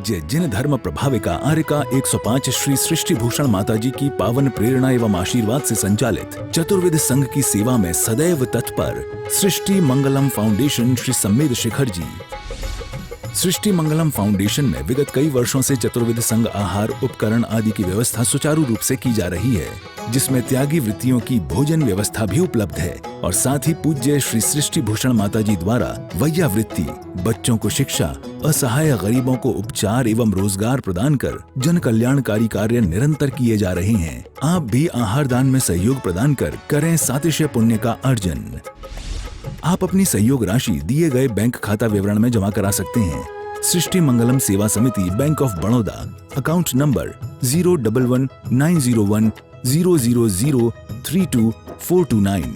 पूज्य जिन धर्म प्रभाविका आर्यका 105 श्री सृष्टि भूषण माता जी की पावन प्रेरणा एवं आशीर्वाद से संचालित चतुर्विध संघ की सेवा में सदैव तत्पर सृष्टि मंगलम फाउंडेशन श्री सम्मेद शिखर जी। सृष्टि मंगलम फाउंडेशन में विगत कई वर्षों से चतुर्विध संघ आहार उपकरण आदि की व्यवस्था सुचारू रूप से की जा रही है, जिसमें त्यागी वृत्तियों की भोजन व्यवस्था भी उपलब्ध है और साथ ही पूज्य श्री सृष्टि भूषण माता जी द्वारा वैया वृत्ति, बच्चों को शिक्षा, असहाय गरीबों को उपचार एवं रोजगार प्रदान कर जन कल्याणकारी कार्य निरंतर किए जा रहे हैं। आप भी आहार दान में सहयोग प्रदान कर करें सातिशय पुण्य का अर्जन। आप अपनी सहयोग राशि दिए गए बैंक खाता विवरण में जमा करा सकते हैं। सृष्टि मंगलम सेवा समिति, bank of Baroda, account number 011901000322429,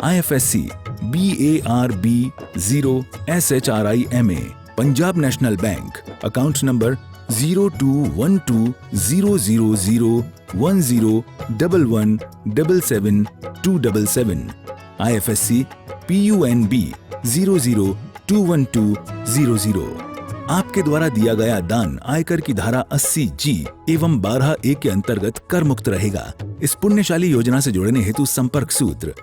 IFSC BARB 0SHRIMA, Punjab national bank, account number 0212001011777277, IFSC PUNB 0021200। आपके द्वारा दिया गया दान आयकर की धारा 80G एवं 12A के अंतर्गत कर मुक्त रहेगा। इस पुण्यशाली योजना से जुड़ने हेतु संपर्क सूत्र।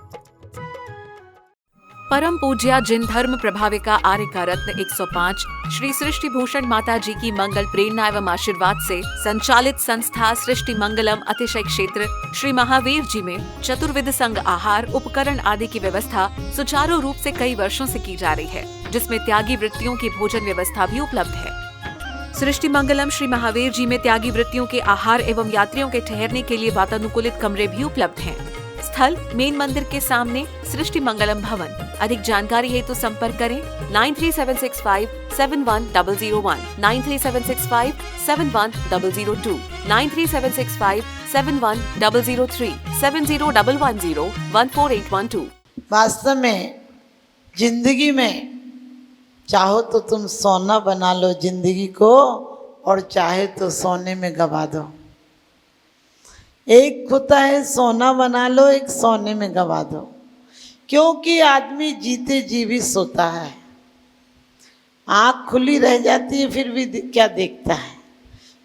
परम पूज्या जिन धर्म प्रभाविका आर्यका रत्न 105 श्री सृष्टि भूषण माता जी की मंगल प्रेरणा एवं आशीर्वाद से संचालित संस्था सृष्टि मंगलम अतिशय क्षेत्र श्री महावीर जी में चतुर्विध संघ आहार उपकरण आदि की व्यवस्था सुचारू रूप से कई वर्षों से की जा रही है, जिसमें त्यागी वृत्तियों की भोजन व्यवस्था भी उपलब्ध है। सृष्टि मंगलम श्री महावीर जी में त्यागी वृत्तियों के आहार एवं यात्रियों के ठहरने के लिए वातानुकूलित कमरे भी उपलब्ध हैं। स्थल मेन मंदिर के सामने सृष्टि मंगलम भवन। अधिक जानकारी हेतु संपर्क करें 9376571001, 9376571002, 9376571003, 7011014812। वास्तव में जिंदगी में चाहो तो तुम सोना बना लो जिंदगी को, और चाहे तो सोने में गवा दो। एक होता है सोना बना लो, एक सोने में गवा दो, क्योंकि आदमी जीते जी भी सोता है। आँख खुली रह जाती है फिर भी क्या देखता है?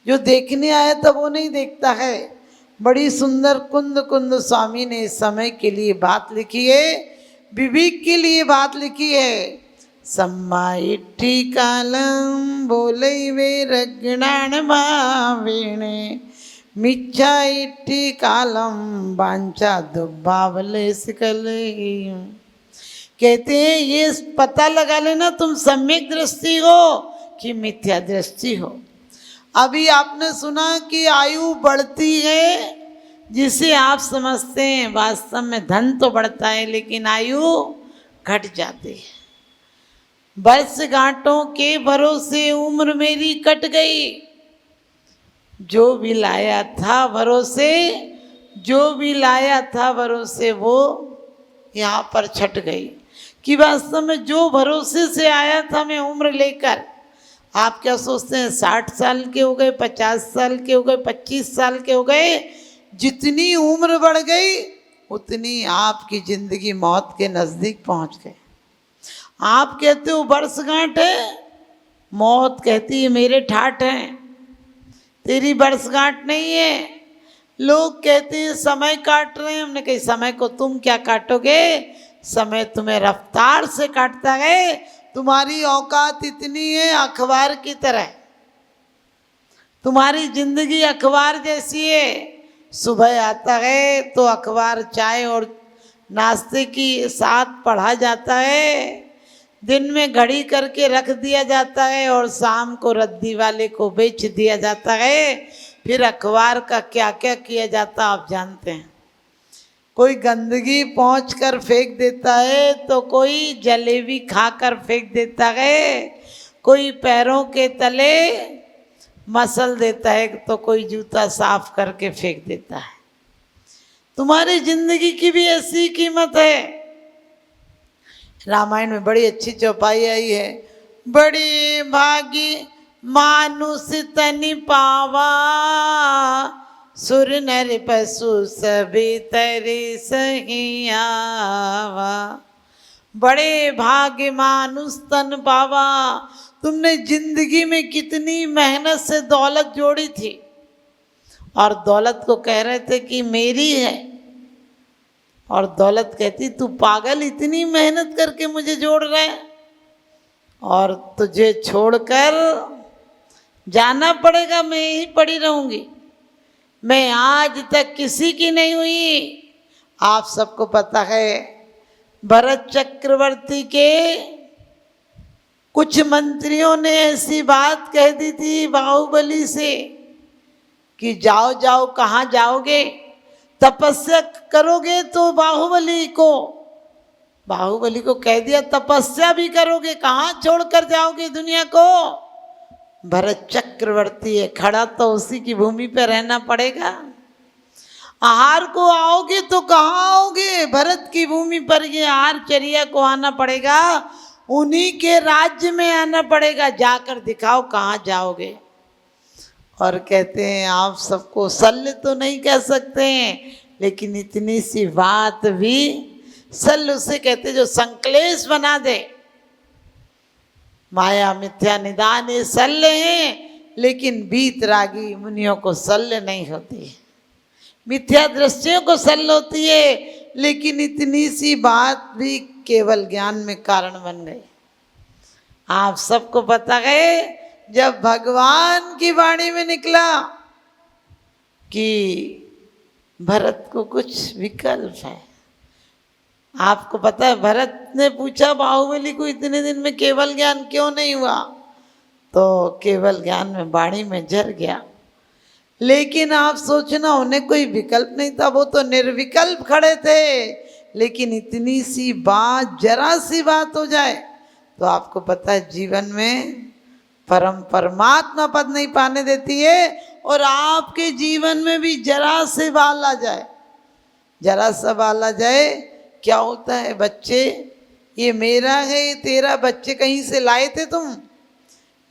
जो देखने आया था वो नहीं देखता है। बड़ी सुंदर कुंद स्वामी ने इस समय के लिए बात लिखी है, विवेक के लिए बात लिखी है। सम्माइठी कालम बोले वे रगणान भावेणे, मिच्छा इट्ठी कालम बांचा दुबावले सिकले। कहते हैं ये पता लगा लेना तुम सम्यक दृष्टि हो कि मिथ्या दृष्टि हो। अभी आपने सुना कि आयु बढ़ती है, जिसे आप समझते हैं वास्तव में धन तो बढ़ता है लेकिन आयु घट जाती है। वर्षगांठों के भरोसे उम्र मेरी कट गई, जो भी लाया था भरोसे, जो भी लाया था भरोसे वो यहाँ पर छट गई। कि वास्तव में जो भरोसे से आया था मैं उम्र लेकर, आप क्या सोचते हैं 60 साल के हो गए, 50 साल के हो गए, 25 साल के हो गए, जितनी उम्र बढ़ गई उतनी आपकी जिंदगी मौत के नज़दीक पहुँच गए। आप कहते हो वर्षगांठ है, मौत कहती है मेरे ठाठ हैं, तेरी वर्षगांठ नहीं है। लोग कहते हैं समय काट रहे हैं, हमने कहा समय को तुम क्या काटोगे, समय तुम्हें रफ्तार से काटता है। तुम्हारी औकात इतनी है अखबार की तरह, तुम्हारी जिंदगी अखबार जैसी है। सुबह आता है तो अखबार चाय और नाश्ते की साथ पढ़ा जाता है, दिन में घड़ी करके रख दिया जाता है और शाम को रद्दी वाले को बेच दिया जाता है। फिर अखबार का क्या क्या किया जाता आप जानते हैं। कोई गंदगी पहुँच कर फेंक देता है, तो कोई जलेबी खाकर फेंक देता है, कोई पैरों के तले मसल देता है, तो कोई जूता साफ करके फेंक देता है। तुम्हारी जिंदगी की भी ऐसी कीमत है। रामायण में बड़ी अच्छी चौपाई आई है, बड़ी भागी मानुष तनि पावा, सुर नर पशु सभी तरे सही आवा। बड़े भाग्य मानुष तन पावा, तुमने जिंदगी में कितनी मेहनत से दौलत जोड़ी थी और दौलत को कह रहे थे कि मेरी है, और दौलत कहती तू पागल, इतनी मेहनत करके मुझे जोड़ रहा है और तुझे छोड़कर जाना पड़ेगा, मैं यहीं पड़ी रहूंगी, मैं आज तक किसी की नहीं हुई। आप सबको पता है भरत चक्रवर्ती के कुछ मंत्रियों ने ऐसी बात कह दी थी बाहुबली से कि जाओ जाओ, कहाँ जाओगे, तपस्या करोगे तो बाहुबली को कह दिया तपस्या भी करोगे, कहाँ छोड़कर जाओगे दुनिया को। भरत चक्रवर्ती है, खड़ा तो उसी की भूमि पे रहना पड़ेगा। आहार को आओगे तो कहाँ आओगे, भरत की भूमि पर ये आहारचर्या को आना पड़ेगा, उन्हीं के राज्य में आना पड़ेगा, जाकर दिखाओ कहाँ जाओगे। और कहते हैं आप सबको शल्य तो नहीं कह सकते हैं, लेकिन इतनी सी बात भी, शल्य उसे कहते जो संक्लेश बना दे। माया मिथ्या निदान ये शल्य हैं, लेकिन बीतरागी मुनियों को शल्य नहीं होती है, मिथ्या दृष्टियों को शल्य होती है, लेकिन इतनी सी बात भी केवल ज्ञान में कारण बन गई। आप सबको पता है जब भगवान की वाणी में निकला कि भरत को कुछ विकल्प है। आपको पता है भरत ने पूछा बाहुबली को इतने दिन में केवल ज्ञान क्यों नहीं हुआ, तो केवल ज्ञान में वाणी में जर गया। लेकिन आप सोचना उन्हें कोई विकल्प नहीं था, वो तो निर्विकल्प खड़े थे, लेकिन इतनी सी बात, जरा सी बात हो जाए तो आपको पता है जीवन में परमात्मा पद नहीं पाने देती है। और आपके जीवन में भी जरा से बाल आ जाए, जरा सा बाल आ जाए, क्या होता है बच्चे, ये मेरा है ये तेरा, बच्चे कहीं से लाए थे तुम,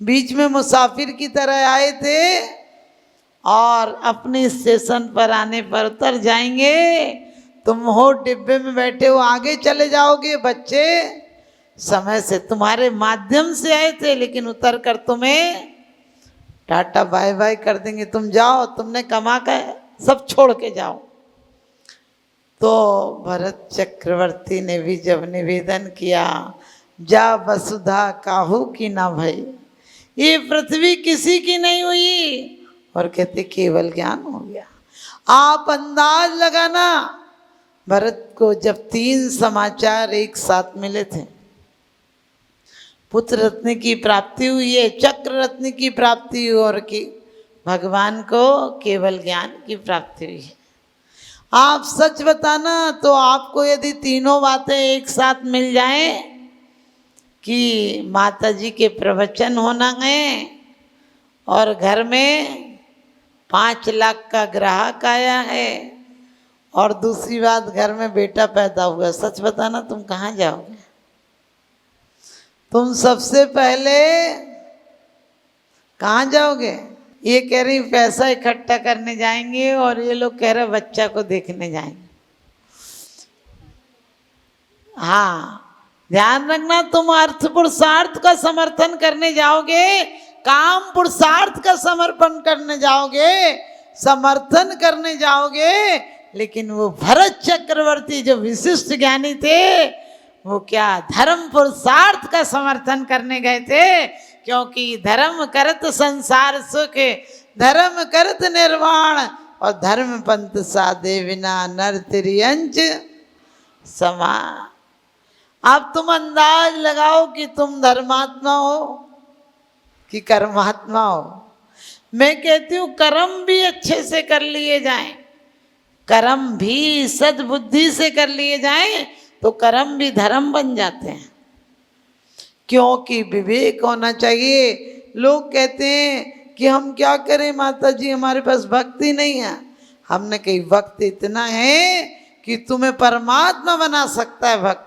बीच में मुसाफिर की तरह आए थे और अपने स्टेशन पर आने पर उतर जाएंगे, तुम हो डिब्बे में बैठे हो, आगे चले जाओगे। बच्चे समय से तुम्हारे माध्यम से आए थे, लेकिन उतर कर तुम्हें टाटा बाय बाय कर देंगे, तुम जाओ, तुमने कमा कर सब छोड़ के जाओ। तो भरत चक्रवर्ती ने भी जब निवेदन किया, जा वसुधा काहू की ना भई, ये पृथ्वी किसी की नहीं हुई, और कहते केवल ज्ञान हो गया। आप अंदाज लगाना, भरत को जब 3 समाचार एक साथ मिले थे, पुत्र रत्न की प्राप्ति हुई है, चक्र रत्न की प्राप्ति हुई, और कि भगवान को केवल ज्ञान की प्राप्ति हुई है। आप सच बताना तो आपको यदि तीनों बातें एक साथ मिल जाएं कि माता जी के प्रवचन होना है और घर में 5 लाख का ग्राहक आया है, और दूसरी बात घर में बेटा पैदा हुआ, सच बताना तुम कहाँ जाओगे? तुम सबसे पहले कहाँ जाओगे? ये कह रही पैसा इकट्ठा करने जाएंगे, और ये लोग कह रहे बच्चा को देखने जाएंगे। हाँ, ध्यान रखना, तुम अर्थ पुरुषार्थ का समर्थन करने जाओगे, काम पुरुषार्थ का समर्पण करने जाओगे, समर्थन करने जाओगे, लेकिन वो भरत चक्रवर्ती जो विशिष्ट ज्ञानी थे, वो क्या धर्म पुरुषार्थ का समर्थन करने गए थे, क्योंकि धर्म करत संसार सुख, धर्म करत निर्वाण, और धर्म पंथ साधे बिना नर तिर्यंच समा। अब तुम अंदाज लगाओ कि तुम धर्मात्मा हो कि कर्मात्मा हो। मैं कहती हूँ कर्म भी अच्छे से कर लिए जाएं, कर्म भी सद्बुद्धि से कर लिए जाएं तो कर्म भी धर्म बन जाते हैं, क्योंकि विवेक होना चाहिए। लोग कहते हैं कि हम क्या करें माता जी, हमारे पास भक्ति नहीं है। हमने कही वक्त इतना है कि तुम्हें परमात्मा बना सकता है भक्त,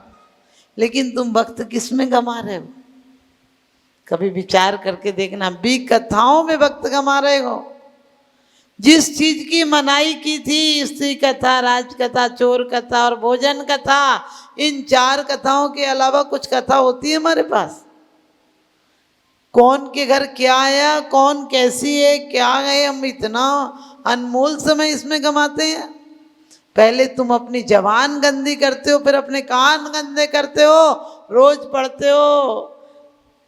लेकिन तुम वक्त किस में गंवा रहे हो? कभी विचार करके देखना, बी कथाओं में वक्त गंवा रहे हो। जिस चीज की मनाई की थी, स्त्री कथा, राज कथा, चोर कथा और भोजन कथा, इन 4 कथाओं के अलावा कुछ कथा होती है हमारे पास? कौन के घर क्या आया, कौन कैसी है, क्या है, हम इतना अनमोल समय इसमें गंवाते हैं। पहले तुम अपनी जबान गंदी करते हो, फिर अपने कान गंदे करते हो, रोज पढ़ते हो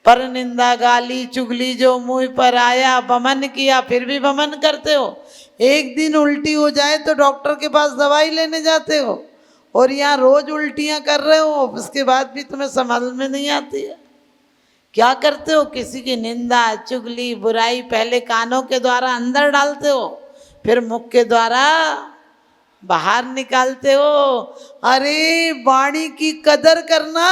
पर निंदा गाली चुगली जो मुंह पर आया, बमन किया फिर भी बमन करते हो। एक दिन उल्टी हो जाए तो डॉक्टर के पास दवाई लेने जाते हो, और यहाँ रोज उल्टियाँ कर रहे हो, उसके बाद भी तुम्हें समझ में नहीं आती है। क्या करते हो, किसी की निंदा चुगली बुराई पहले कानों के द्वारा अंदर डालते हो, फिर मुख के द्वारा बाहर निकालते हो। अरे वाणी की कदर करना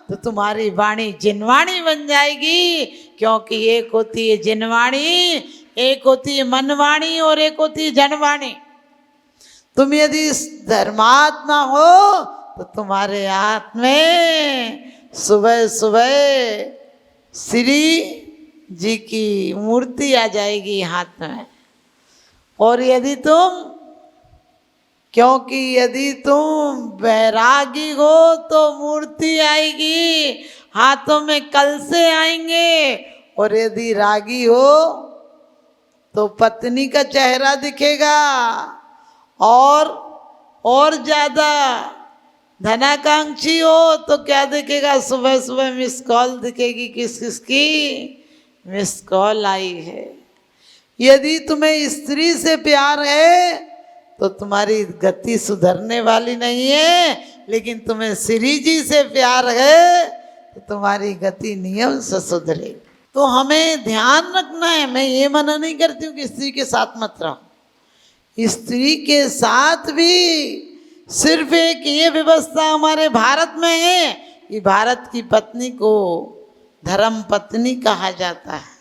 तो तुम्हारी वाणी जिनवाणी बन जाएगी, क्योंकि एक होती है जिनवाणी, एक होती है मनवाणी और एक होती है जनवाणी। तुम यदि धर्मात्मा हो तो तुम्हारे हाथ में सुबह सुबह श्री जी की मूर्ति आ जाएगी हाथ में। और यदि तुम, क्योंकि यदि तुम वैरागी हो तो मूर्ति आएगी, हाथों में कलसे आएंगे, और यदि रागी हो तो पत्नी का चेहरा दिखेगा, और ज़्यादा धनाकांक्षी हो तो क्या दिखेगा, सुबह सुबह मिस कॉल दिखेगी, किस किस की मिस कॉल आई है। यदि तुम्हें स्त्री से प्यार है तो तुम्हारी गति सुधरने वाली नहीं है, लेकिन तुम्हें श्री जी से प्यार है तो तुम्हारी गति नियम से सुधरेगी। तो हमें ध्यान रखना है। मैं ये मना नहीं करती हूँ कि स्त्री के साथ मत रहो, स्त्री के साथ भी सिर्फ एक ये व्यवस्था हमारे भारत में है कि भारत की पत्नी को धर्म पत्नी कहा जाता है।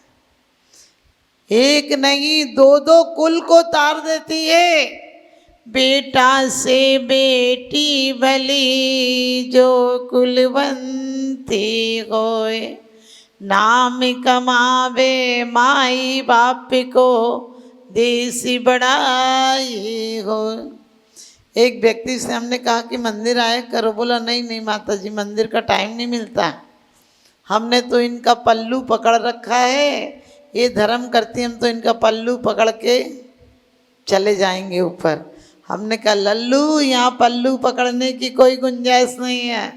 एक नहीं दो दो कुल को तार देती है। बेटा से बेटी भली जो कुलवंती होए, नाम कमावे माई बाप को देसी बड़ाई हो। एक व्यक्ति से हमने कहा कि मंदिर आए करो, बोला नहीं नहीं माता जी मंदिर का टाइम नहीं मिलता, हमने तो इनका पल्लू पकड़ रखा है, ये धर्म करती हम तो इनका पल्लू पकड़ के चले जाएंगे ऊपर। हमने कहा लल्लू यहाँ पल्लू पकड़ने की कोई गुंजाइश नहीं है,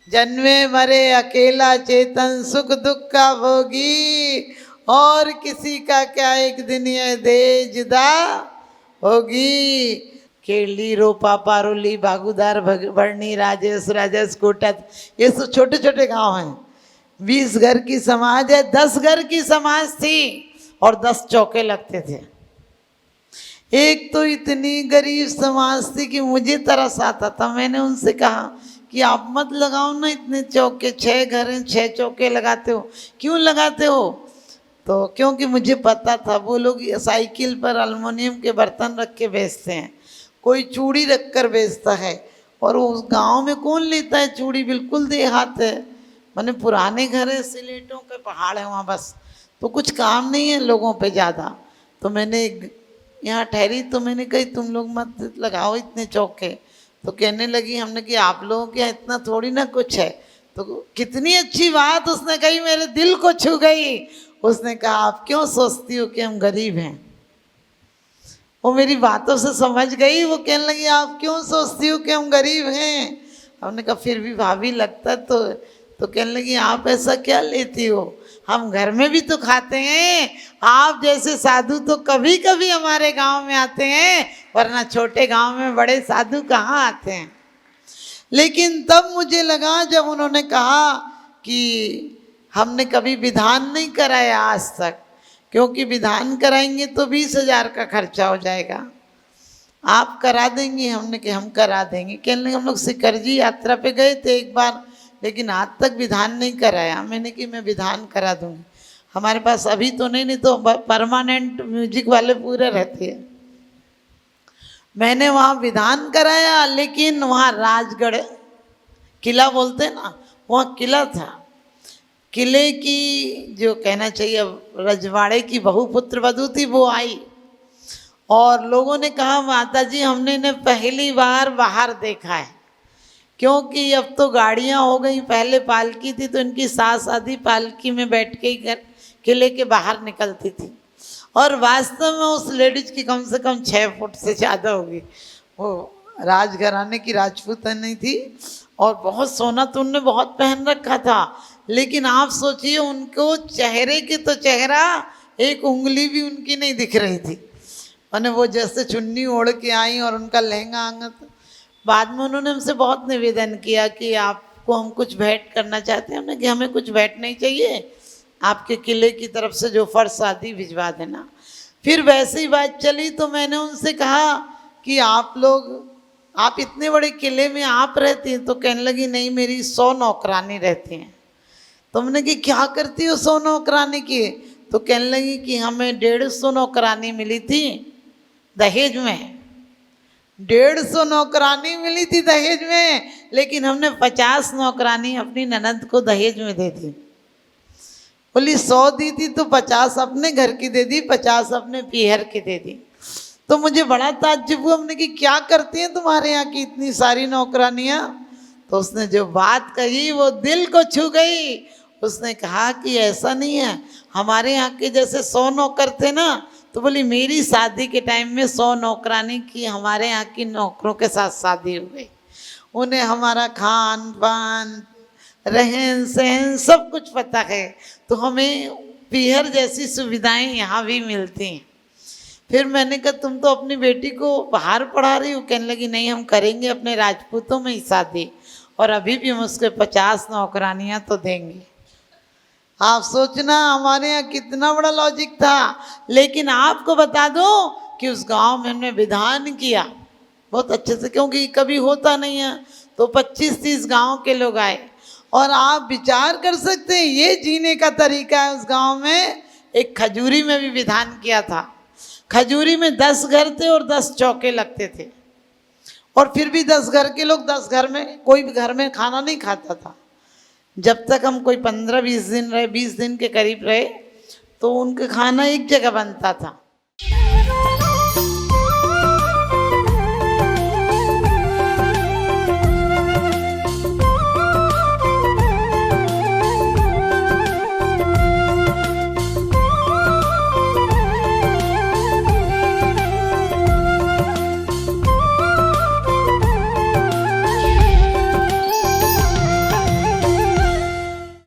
जन्मे मरे अकेला चेतन सुख दुख का भोगी, और किसी का क्या एक दिन ये दे जुदा होगी। केली रोपा पारोली बागुदार बरनी राजेश राजेश कोटक, ये सब छोटे छोटे गांव हैं। 20 घर की समाज है, 10 घर की समाज थी और 10 चौके लगते थे। एक तो इतनी गरीब समाज थी कि मुझे तरस आता था। मैंने उनसे कहा कि आप मत लगाओ ना इतने चौके, 6 घर हैं 6 चौके लगाते हो, क्यों लगाते हो? तो क्योंकि मुझे पता था वो लोग साइकिल पर एल्युमिनियम के बर्तन रख के बेचते हैं, कोई चूड़ी रख कर बेचता है, और उस गांव में कौन लेता है चूड़ी, बिल्कुल देहात है, मैंने पुराने घर है, सिलेटों के पहाड़ है वहाँ बस, तो कुछ काम नहीं है लोगों पे ज़्यादा। तो मैंने यहाँ ठहरी तो मैंने कही तुम लोग मत लगाओ इतने चौके। तो कहने लगी, हमने कि आप लोगों के यहाँ इतना थोड़ी ना कुछ है। तो कितनी अच्छी बात उसने कही, मेरे दिल को छू गई। उसने कहा आप क्यों सोचती हो कि हम गरीब हैं? वो मेरी बातों से समझ गई। वो कहने लगी आप क्यों सोचती हो कि हम गरीब हैं? हमने कहा फिर भी भाभी लगता तो कहने लगी आप ऐसा क्या लेती हो, हम घर में भी तो खाते हैं, आप जैसे साधु तो कभी कभी हमारे गांव में आते हैं, वरना छोटे गांव में बड़े साधु कहाँ आते हैं। लेकिन तब मुझे लगा जब उन्होंने कहा कि हमने कभी विधान नहीं कराया आज तक, क्योंकि विधान कराएंगे तो 20,000 का खर्चा हो जाएगा, आप करा देंगे? हमने कि हम करा देंगे। कहने लगे हम लोग सिकरजी यात्रा पे गए थे एक बार, लेकिन आज तक विधान नहीं कराया। मैंने कि मैं विधान करा दूंगी, हमारे पास अभी तो नहीं तो परमानेंट म्यूजिक वाले पूरे रहते हैं। मैंने वहाँ विधान कराया, लेकिन वहाँ राजगढ़ किला बोलते हैं ना, वहाँ किला था। किले की जो कहना चाहिए रजवाड़े की बहुपुत्र वधू थी, वो आई और लोगों ने कहा माता जी हमने इन्हें पहली बार बाहर देखा है, क्योंकि अब तो गाड़ियां हो गई, पहले पालकी थी तो इनकी सास आधी पालकी में बैठ के ही घर किले के बाहर निकलती थी। और वास्तव में उस लेडीज की कम से कम 6 फुट से ज़्यादा होगी। वो राजघराने की राजपूतानी थी और बहुत सोना तो उनने बहुत पहन रखा था, लेकिन आप सोचिए उनको चेहरे के तो चेहरा, एक उंगली भी उनकी नहीं दिख रही थी। मैंने वो जैसे चुन्नी ओढ़ के आई और उनका लहंगा आंगा। बाद में उन्होंने हमसे बहुत निवेदन किया कि आपको हम कुछ भेंट करना चाहते हैं। हमने कि हमें कुछ भेंट नहीं चाहिए, आपके किले की तरफ से जो फर्श आदि भिजवा देना। फिर वैसे ही बात चली तो मैंने उनसे कहा कि आप इतने बड़े किले में आप रहती हैं? तो कहने लगी नहीं, मेरी 100 नौकरानी रहती हैं। तो हमने कि क्या करती हो 100 नौकरानी की? तो कहने लगी कि हमें 150 नौकरानी मिली थी दहेज में। 150 नौकरानी मिली थी दहेज में, लेकिन हमने 50 नौकरानी अपनी ननद को दहेज में दे दी। बोली 100 दी थी तो 50 अपने घर की दे दी, 50 अपने पीहर की दे दी। तो मुझे बड़ा ताज्जुब हुआ। हमने कि क्या करती हैं तुम्हारे यहाँ की इतनी सारी नौकरानियाँ? तो उसने जो बात कही वो दिल को छू गई। उसने कहा कि ऐसा नहीं है, हमारे यहाँ के जैसे 100 नौकर थे ना, तो बोली मेरी शादी के टाइम में 100 नौकरानी की हमारे यहाँ की नौकरों के साथ शादी हो गई। उन्हें हमारा खान पान रहन सहन सब कुछ पता है, तो हमें पीहर जैसी सुविधाएं यहाँ भी मिलती हैं। फिर मैंने कहा तुम तो अपनी बेटी को बाहर पढ़ा रही हो? कहने लगी नहीं, हम करेंगे अपने राजपूतों में ही शादी, और अभी भी हम उसके 50 नौकरानियाँ तो देंगे। आप सोचना हमारे यहाँ कितना बड़ा लॉजिक था। लेकिन आपको बता दो कि उस गांव में हमने विधान किया बहुत अच्छे से, क्योंकि कभी होता नहीं है। तो 25-30 गांव के लोग आए, और आप विचार कर सकते हैं ये जीने का तरीका है। उस गांव में एक खजूरी में भी विधान किया था। खजूरी में 10 घर थे और 10 चौके लगते थे, और फिर भी 10 घर के लोग 10 घर में, कोई भी घर में खाना नहीं खाता था। जब तक हम कोई 15-20 दिन रहे, 20 दिन के करीब रहे, तो उनका खाना एक जगह बनता था।